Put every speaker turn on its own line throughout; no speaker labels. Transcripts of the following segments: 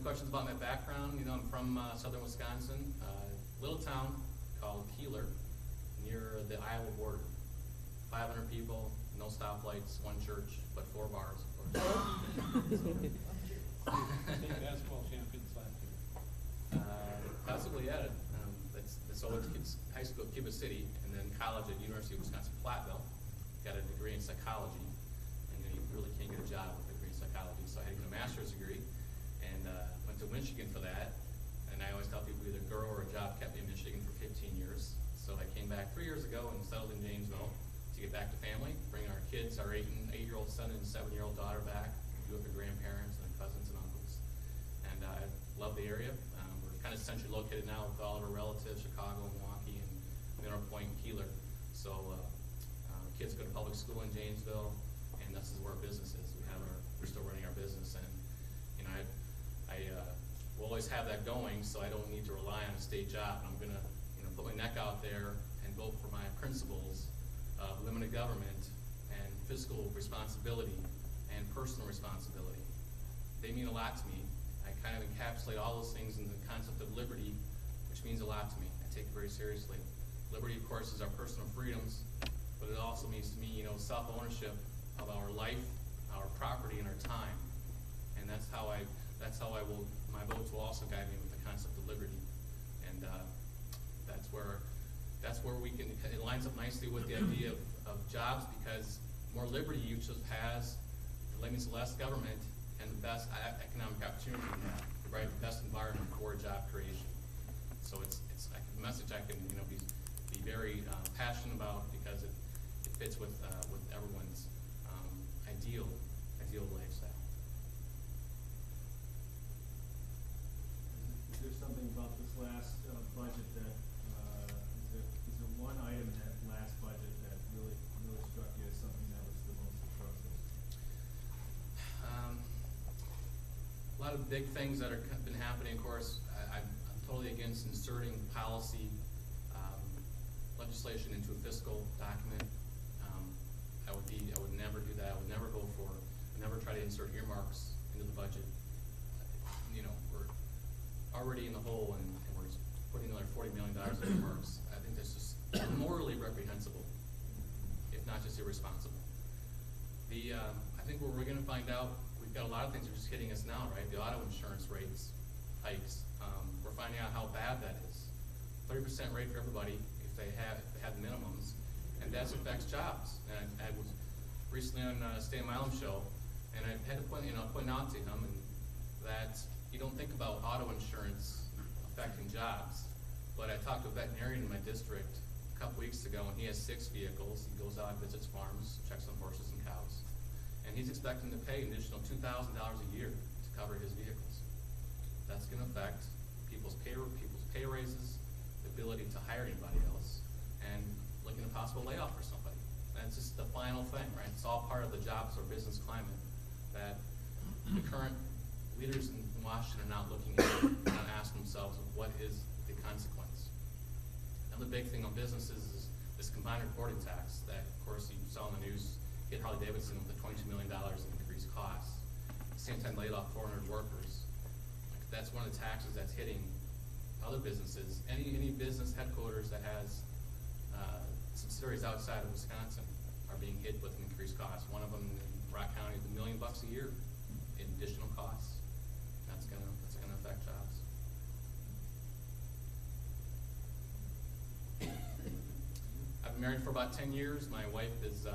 questions about my background? I'm from southern Wisconsin, little town called Keeler, near the Iowa border. 500 people, no stoplights, one church, but 4 bars, of course.
State basketball champions last year.
Possibly, yeah. So I went to high school at Cuba City, and then college at University of Wisconsin-Platteville. Got a degree in psychology, and you really can't get a job with a degree in psychology, so I had to get a master's degree, and went to Michigan for that. And I always tell people either a girl or a job kept me in Michigan for 15 years. So I came back 3 years ago and settled in Janesville to get back to family, bring our kids, our 8-year-old son and 7-year-old daughter back, be with their grandparents and cousins and uncles. And I love the area. We're kind of centrally located now with all of our relatives, Chicago, Milwaukee, and Mineral Point, and Keeler. So kids go to public school in Janesville, and this is where our business is. We're still running our business, and I will always have that going, so I don't need to rely on a state job. I'm gonna put my neck out there and vote for my principles of limited government and fiscal responsibility and personal responsibility. They mean a lot to me. I kind of encapsulate all those things in the concept of liberty, which means a lot to me. I take it very seriously. Liberty, of course, is our personal freedoms, but it also means to me, self-ownership of our life, our property, and our time. And that's how my votes will also guide me with the concept of liberty. And that's where we can, it lines up nicely with the idea of jobs, because more liberty you just has, it means less government and the best economic opportunity you have, right? The best environment for job creation. So it's a message I can be very passionate about, because it fits with everyone's ideal lifestyle.
Is there something about this last budget that is there one item in that last budget that really struck you as something that was the most atrocious?
A lot of big things that have been happening. Of course, I'm totally against inserting policy legislation into a fiscal document. I would never do that. I would never never try to insert earmarks into the budget. We're already in the hole, and we're putting another $40 million in earmarks. I think that's just morally reprehensible, if not just irresponsible. I think what we're going to find out, we've got a lot of things that are just hitting us now, right? The auto insurance rates hikes. We're finding out how bad that is. 30% rate for everybody if they have minimums, and that affects jobs. And I was recently on a Stay in My Own show, and I had to point out to him that you don't think about auto insurance affecting jobs. But I talked to a veterinarian in my district a couple weeks ago, and he has 6 vehicles. He goes out and visits farms, checks on horses and cows, and he's expecting to pay an additional $2,000 a year to cover his vehicles. That's going to affect people's pay raises, the ability to hire anybody else, and looking at a possible layoff for somebody. That's just the final thing, right? It's all part of the jobs or business climate that the current leaders in Washington are not looking at and asking themselves, what is the consequence? And the big thing on businesses is this combined reporting tax that, of course, you saw in the news, hit Harley-Davidson with the $22 million in increased costs. At the same time, laid off 400 workers. That's one of the taxes that's hitting other businesses. Any business headquarters that has subsidiaries outside of Wisconsin are being hit with an increased cost. One of them in Rock County is $1 million a year in additional costs. That's gonna affect jobs. I've been married for about 10 years. My wife is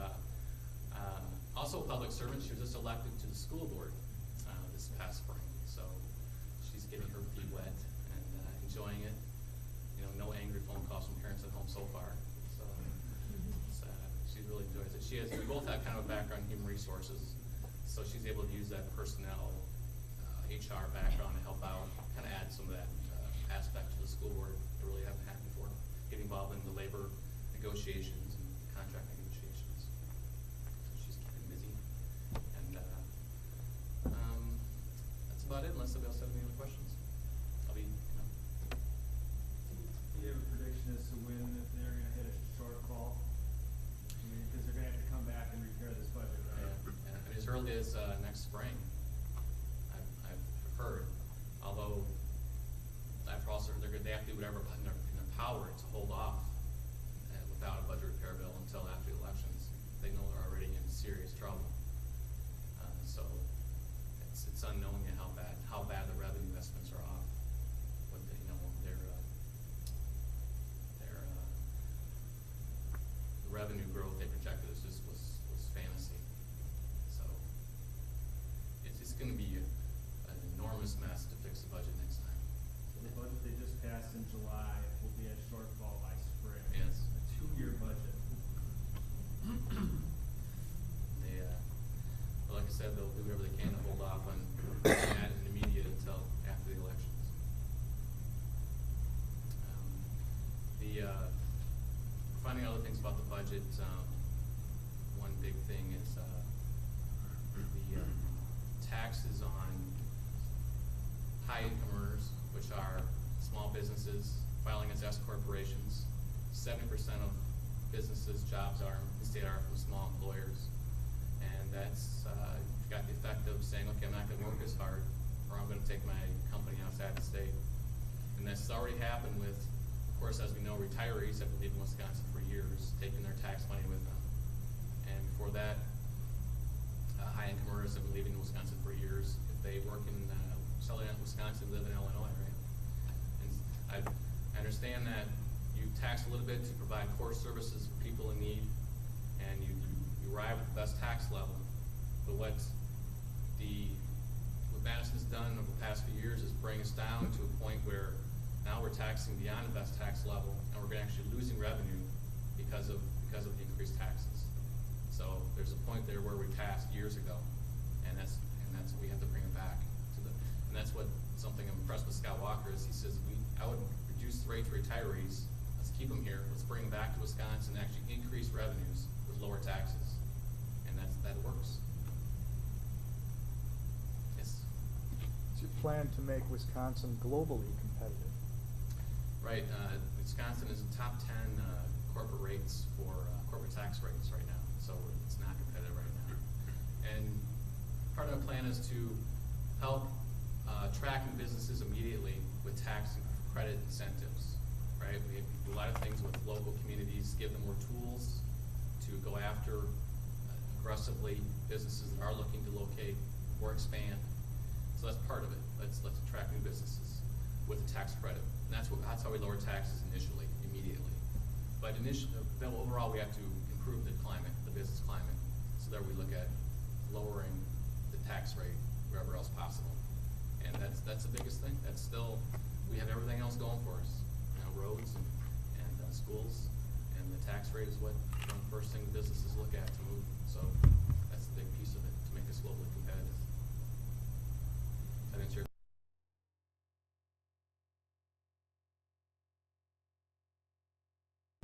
also a public servant. She was just elected to the school board this past spring, so she's getting her feet wet and enjoying it. No angry phone calls from parents at home so far. So she really enjoys it. We both have kind of a background in human resources, so she's able to use that personnel, HR background to help out, kind of add some of that aspect to the school board that really haven't happened before. Get involved in the labor negotiations and contract negotiations. So she's keeping busy, and that's about it. Unless somebody else has any other questions, I'll be.
Do you have a prediction as to when they're going to hit a shortfall? Because they're going to have to come back and repair this budget, right?
Yeah. And as early as next spring, I've heard. although after all, they have to do whatever in their power to hold off without a budget repair bill until after the elections. They know they're already in serious trouble. So it's unknown yet how bad the revenue estimates are off. What they, their the revenue growth they projected was fantasy. So it's going to be an enormous mess to fix the budget next time.
So the budget they just passed in July will be a shortfall by spring.
Yes.
A 2-year budget.
They, but like I said, they'll do whatever they can to hold off on that in the media until after the elections. Finding other things about the budget, one big thing is the taxes on high income earners, which are small businesses filing as S corporations. 70% of businesses' jobs in the state are from small employers. And that's got the effect of saying, okay, I'm not going to work as hard, or I'm going to take my company outside the state. And that's already happened with, of course, as we know, retirees have lived in Wisconsin for years, taking their tax money with them. And before that, high-income earners have been living in Wisconsin for years. If they work in Wisconsin, live in Illinois, right? And I understand that you tax a little bit to provide core services for people in need, and you arrive at the best tax level. But what Madison's done over the past few years is bring us down to a point where now we're taxing beyond the best tax level, and we're actually losing revenue because of the increased taxes. So there's a point there where we passed years ago, and that's we have to bring it back to and that's what something I'm impressed with Scott Walker is. He says I would reduce the rate to retirees. Let's keep them here. Let's bring them back to Wisconsin and actually increase revenues with lower taxes, and that works. Yes.
It's your plan to make Wisconsin globally competitive.
Right. Wisconsin is in top 10 corporate rates for corporate tax rates right now, so it's not competitive right now. And part of the plan is to help attract new businesses immediately with tax and credit incentives. Right. We do a lot of things with local communities, give them more tools to go after aggressively businesses that are looking to locate or expand. So that's part of it. Let's attract new businesses with a tax credit. And that's how we lower taxes initially, immediately. But overall, we have to improve the climate, the business climate, so that we look at lowering the tax rate wherever else possible. And that's the biggest thing. That's still, we have everything else going for us. Roads and schools, and the tax rate is what the first thing businesses look at to move. So that's the big piece of it to make us globally competitive.